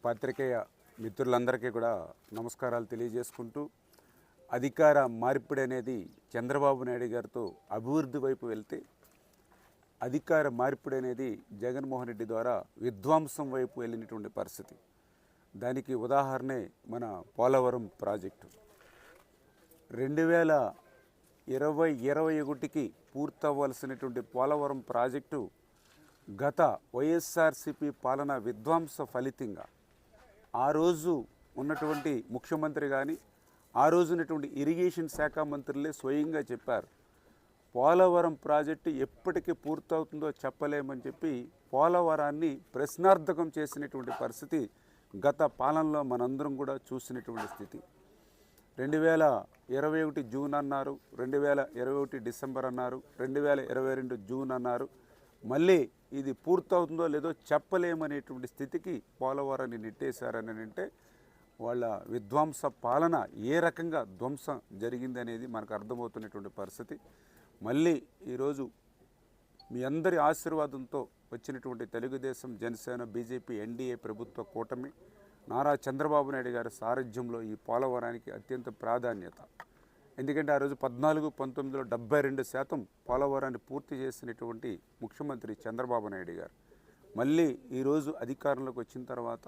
పాత్రికేయ మిత్రులందరికీ కూడా నమస్కారాలు తెలియజేసుకుంటూ అధికార మార్పిడి అనేది చంద్రబాబు నాయుడు గారితో అభివృద్ధి వైపు వెళ్తే అధికార మార్పిడి అనేది జగన్మోహన్ రెడ్డి ద్వారా విధ్వంసం వైపు వెళ్ళినటువంటి పరిస్థితి. దానికి ఉదాహరణే మన పోలవరం ప్రాజెక్టు. 2021కి పూర్తవ్వాల్సినటువంటి పోలవరం ప్రాజెక్టు గత వైఎస్ఆర్సీపీ పాలన విధ్వంస ఫలితంగా ఆ రోజు ఉన్నటువంటి ముఖ్యమంత్రి కానీ ఆ రోజు ఉన్నటువంటి ఇరిగేషన్ శాఖ మంత్రులే స్వయంగా చెప్పారు, పోలవరం ప్రాజెక్టు ఎప్పటికి పూర్తవుతుందో చెప్పలేమని చెప్పి పోలవరాన్ని ప్రశ్నార్థకం చేసినటువంటి పరిస్థితి గత పాలనలో మనందరం కూడా చూసినటువంటి స్థితి. 2021 జూన్ అన్నారు, 2021 డిసెంబర్ అన్నారు, 2022 జూన్ అన్నారు. మళ్ళీ ఇది పూర్తవుతుందో లేదో చెప్పలేమనేటువంటి స్థితికి పోలవరాన్ని నెట్టేశారని అంటే వాళ్ళ విధ్వంస పాలన ఏ రకంగా ధ్వంసం జరిగింది అనేది మనకు అర్థమవుతున్నటువంటి పరిస్థితి. మళ్ళీ ఈరోజు మీ అందరి ఆశీర్వాదంతో వచ్చినటువంటి తెలుగుదేశం, జనసేన, బీజేపీ, ఎన్డీఏ ప్రభుత్వ కూటమి నారా చంద్రబాబు నాయుడు గారి సారథ్యంలో ఈ పోలవరానికి అత్యంత ప్రాధాన్యత. ఎందుకంటే ఆ రోజు 14-19లో 72% పోలవరాన్ని పూర్తి చేసినటువంటి ముఖ్యమంత్రి చంద్రబాబు నాయుడు గారు మళ్ళీ ఈరోజు అధికారంలోకి వచ్చిన తర్వాత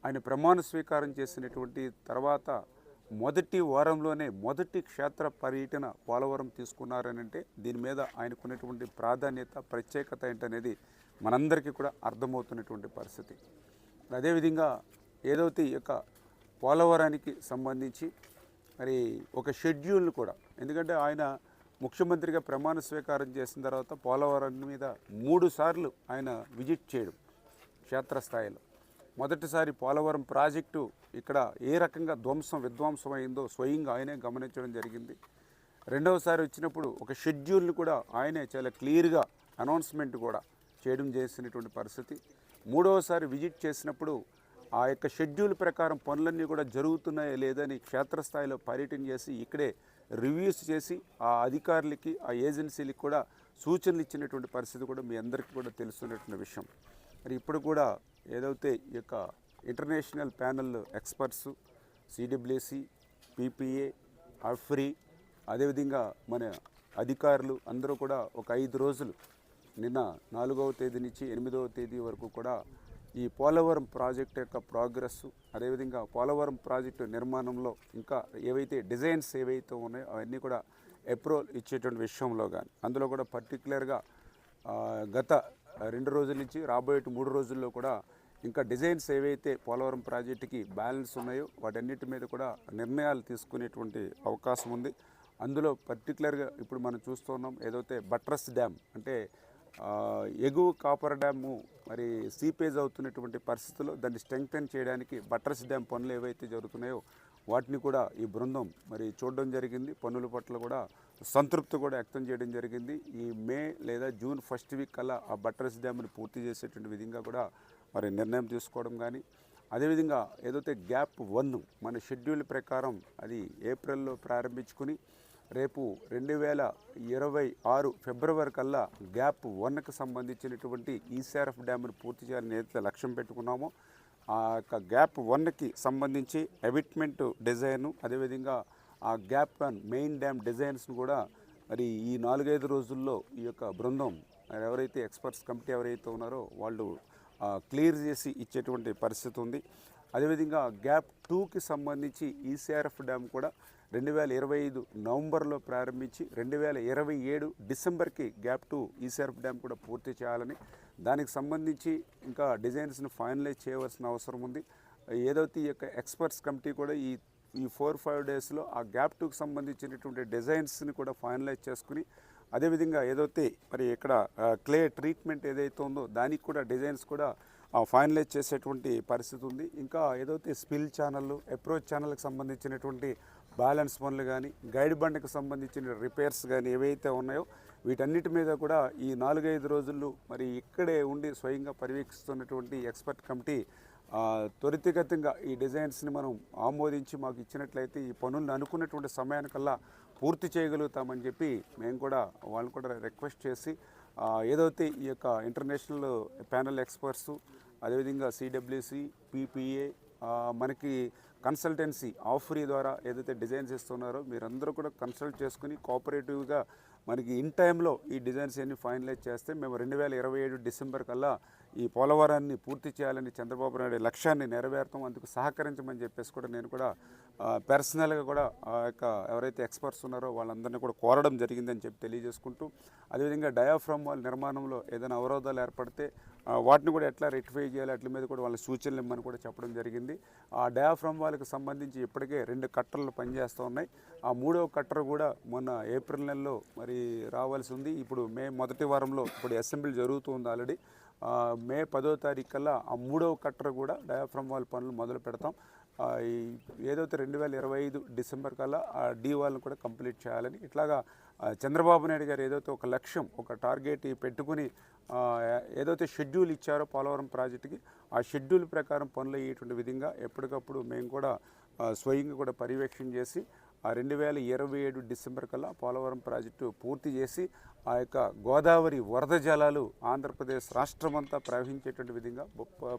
ఆయన ప్రమాణ స్వీకారం చేసినటువంటి తర్వాత మొదటి వారంలోనే మొదటి క్షేత్ర పర్యటన పోలవరం తీసుకున్నారని అంటే దీని మీద ఆయనకున్నటువంటి ప్రాధాన్యత, ప్రత్యేకత ఏంటనేది మనందరికీ కూడా అర్థమవుతున్నటువంటి పరిస్థితి. అదేవిధంగా ఏదైతే ఈ యొక్క పోలవరానికి సంబంధించి మరి ఒక షెడ్యూల్ను కూడా, ఎందుకంటే ఆయన ముఖ్యమంత్రిగా ప్రమాణ స్వీకారం చేసిన తర్వాత పోలవరం మీద 3 సార్లు ఆయన విజిట్ చేయడం క్షేత్రస్థాయిలో. మొదటిసారి పోలవరం ప్రాజెక్టు ఇక్కడ ఏ రకంగా విధ్వంసం అయిందో స్వయంగా ఆయనే గమనించడం జరిగింది. రెండవసారి వచ్చినప్పుడు ఒక షెడ్యూల్ని కూడా ఆయనే చాలా క్లియర్గా అనౌన్స్మెంట్ కూడా చేయడం చేసినటువంటి పరిస్థితి. మూడవసారి విజిట్ చేసినప్పుడు ఆ యొక్క షెడ్యూల్ ప్రకారం పనులన్నీ కూడా జరుగుతున్నాయా లేదని క్షేత్రస్థాయిలో పర్యటన చేసి ఇక్కడే రివ్యూస్ చేసి ఆ అధికారులకి, ఆ ఏజెన్సీలకి కూడా సూచనలు ఇచ్చినటువంటి పరిస్థితి కూడా మీ అందరికీ కూడా తెలుస్తున్నటువంటి విషయం. మరి ఇప్పుడు కూడా ఏదైతే ఈ యొక్క international panel experts, CWC, PPA, అఫ్రీ, అదేవిధంగా మన అధికారులు అందరూ కూడా ఒక 5 రోజులు నిన్న 4వ తేదీ నుంచి 8వ తేదీ వరకు కూడా ఈ పోలవరం ప్రాజెక్ట్ యొక్క ప్రోగ్రెస్, అదేవిధంగా పోలవరం ప్రాజెక్టు నిర్మాణంలో ఇంకా ఏవైతే డిజైన్స్ ఏవైతే ఉన్నాయో అవన్నీ కూడా అప్రూవల్ ఇచ్చేటువంటి విషయంలో కానీ అందులో కూడా పర్టికులర్గా గత 2 రోజుల నుంచి రాబోయే 3 రోజుల్లో కూడా ఇంకా డిజైన్స్ ఏవైతే పోలవరం ప్రాజెక్టుకి బ్యాలెన్స్ ఉన్నాయో వాటన్నిటి మీద కూడా నిర్ణయాలు తీసుకునేటువంటి అవకాశం ఉంది. అందులో పర్టికులర్గా ఇప్పుడు మనం చూస్తున్నాం ఏదైతే బట్రస్ డ్యామ్ అంటే ఎగువ కాపర్ డ్యాము మరి సీపేజ్ అవుతున్నటువంటి పరిస్థితుల్లో దాన్ని స్ట్రెంగ్తెన్ చేయడానికి బట్రస్ డ్యామ్ పనులు ఏవైతే జరుగుతున్నాయో వాటిని కూడా ఈ బృందం మరి చూడడం జరిగింది. పనుల పట్ల కూడా సంతృప్తి కూడా వ్యక్తం చేయడం జరిగింది. ఈ మే లేదా జూన్ ఫస్ట్ వీక్ కల్లా ఆ బట్రస్ డ్యామ్ని పూర్తి చేసేటువంటి విధంగా కూడా మరి నిర్ణయం తీసుకోవడం కానీ, అదేవిధంగా ఏదైతే గ్యాప్ 1 మన షెడ్యూల్ ప్రకారం అది ఏప్రిల్లో ప్రారంభించుకుని రేపు 2026 ఫిబ్రవరి కల్లా గ్యాప్ 1కి సంబంధించినటువంటి ఈసీఆర్ఎఫ్ డ్యామ్ను పూర్తి చేయాలని ఏదైతే లక్ష్యం పెట్టుకున్నామో ఆ యొక్క గ్యాప్ 1కి సంబంధించి ఎవిట్మెంట్ డిజైను, అదేవిధంగా ఆ గ్యాప్ 1 మెయిన్ డ్యామ్ డిజైన్స్ను కూడా మరి ఈ 4-5 రోజుల్లో ఈ యొక్క బృందం ఎవరైతే ఎక్స్పర్ట్స్ కమిటీ ఎవరైతే ఉన్నారో వాళ్ళు క్లియర్ చేసి ఇచ్చేటువంటి పరిస్థితి ఉంది. అదేవిధంగా గ్యాప్ 2కి సంబంధించి ఈసీఆర్ఎఫ్ డ్యామ్ కూడా 2025 నవంబర్లో ప్రారంభించి 2027 డిసెంబర్కి గ్యాప్ 2 ఈసీఆర్ఎఫ్ డ్యామ్ కూడా పూర్తి చేయాలని, దానికి సంబంధించి ఇంకా డిజైన్స్ని ఫైనలైజ్ చేయవలసిన అవసరం ఉంది. ఏదైతే ఈ యొక్క ఎక్స్పర్ట్స్ కమిటీ కూడా ఈ 4-5 డేస్లో ఆ గ్యాప్ 2కి సంబంధించినటువంటి డిజైన్స్ని కూడా ఫైనలైజ్ చేసుకుని, అదేవిధంగా ఏదైతే మరి ఇక్కడ క్లే ట్రీట్మెంట్ ఏదైతే ఉందో దానికి కూడా డిజైన్స్ కూడా ఫైనలైజ్ చేసేటువంటి పరిస్థితి ఉంది. ఇంకా ఏదైతే స్పిల్ ఛానళ్ళు, అప్రోచ్ ఛానల్కి సంబంధించినటువంటి బ్యాలెన్స్ పనులు కానీ, గైడ్ బండ్కి సంబంధించిన రిపేర్స్ కానీ ఏవైతే ఉన్నాయో వీటన్నిటి మీద కూడా ఈ 4-5 రోజుల్లో మరి ఇక్కడే ఉండి స్వయంగా పర్యవేక్షిస్తున్నటువంటి ఎక్స్పర్ట్ కమిటీ త్వరితగతంగా ఈ డిజైన్స్ని మనం ఆమోదించి మాకు ఇచ్చినట్లయితే ఈ పనులను అనుకున్నటువంటి సమయానికల్లా పూర్తి చేయగలుగుతామని చెప్పి మేము కూడా వాళ్ళని కూడా రిక్వెస్ట్ చేసి ఏదైతే ఈ యొక్క ఇంటర్నేషనల్ ప్యానెల్ ఎక్స్పర్ట్స్ అదేవిధంగా సిడబ్ల్యూసి, పిపిఏ, మనకి కన్సల్టెన్సీ ఆఫ్రీ ద్వారా ఏదైతే డిజైన్స్ ఇస్తున్నారో మీరందరూ కూడా కన్సల్ట్ చేసుకుని కోఆపరేటివ్గా మనకి ఇన్ టైంలో ఈ డిజైన్స్ అన్ని ఫైనలైజ్ చేస్తే మేము 2027 డిసెంబర్ కల్లా ఈ పోలవరాన్ని పూర్తి చేయాలని చంద్రబాబు నాయుడు లక్ష్యాన్ని నెరవేరుతాం, అందుకు సహకరించమని చెప్పేసి కూడా నేను కూడా పర్సనల్గా కూడా ఆ యొక్క ఎవరైతే ఎక్స్పర్ట్స్ ఉన్నారో వాళ్ళందరినీ కూడా కోరడం జరిగిందని చెప్పి తెలియజేసుకుంటూ, అదేవిధంగా డయాఫ్రమ్ వాల్ నిర్మాణంలో ఏదైనా అవరోధాలు ఏర్పడితే వాటిని కూడా ఎట్లా రెక్టిఫై చేయాలి అట్ల మీద కూడా వాళ్ళ సూచనలు ఇమ్మని కూడా చెప్పడం జరిగింది. ఆ డయాఫ్రమ్ వాల్కి సంబంధించి ఇప్పటికే 2 కట్టర్లు పనిచేస్తూ ఉన్నాయి. ఆ 3వ కట్టర్ కూడా మొన్న ఏప్రిల్ నెలలో మరి రావాల్సి ఉంది. ఇప్పుడు మే మొదటి వారంలో ఇప్పుడు అసెంబ్లీ జరుగుతుంది ఆల్రెడీ. మే 10వ తారీఖు కల్లా ఆ 3వ కట్టర్ కూడా డయాఫ్రమ్ వాల్ పనులు మొదలు పెడతాం. ఏదైతే 2025 డిసెంబర్ కల్లా ఆ డీ వాల్ని కూడా కంప్లీట్ చేయాలని ఇట్లాగా చంద్రబాబు నాయుడు గారు ఏదైతే ఒక లక్ష్యం ఒక టార్గెట్ పెట్టుకుని ఏదైతే షెడ్యూల్ ఇచ్చారో పోలవరం ప్రాజెక్టుకి ఆ షెడ్యూల్ ప్రకారం పనులు అయ్యేటువంటి విధంగా ఎప్పటికప్పుడు మేము కూడా స్వయంగా కూడా పర్యవేక్షణ చేసి ఆ 2027 డిసెంబర్ కల్లా పోలవరం ప్రాజెక్టు పూర్తి చేసి ఆ యొక్క గోదావరి వరద జలాలు ఆంధ్రప్రదేశ్ రాష్ట్రమంతా ప్రవహించేటువంటి విధంగా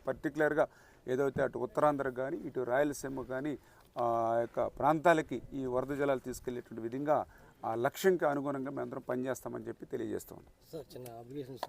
పర్టికులర్గా ఏదైతే అటు ఉత్తరాంధ్రకు కానీ ఇటు రాయలసీమకు కానీ ఆ యొక్క ప్రాంతాలకి ఈ వరద జలాలు తీసుకెళ్లేటువంటి విధంగా ఆ లక్ష్యంకి అనుగుణంగా మేమందరం పనిచేస్తామని చెప్పి తెలియజేస్తాం. సార్ చిన్న అబ్లిగేషన్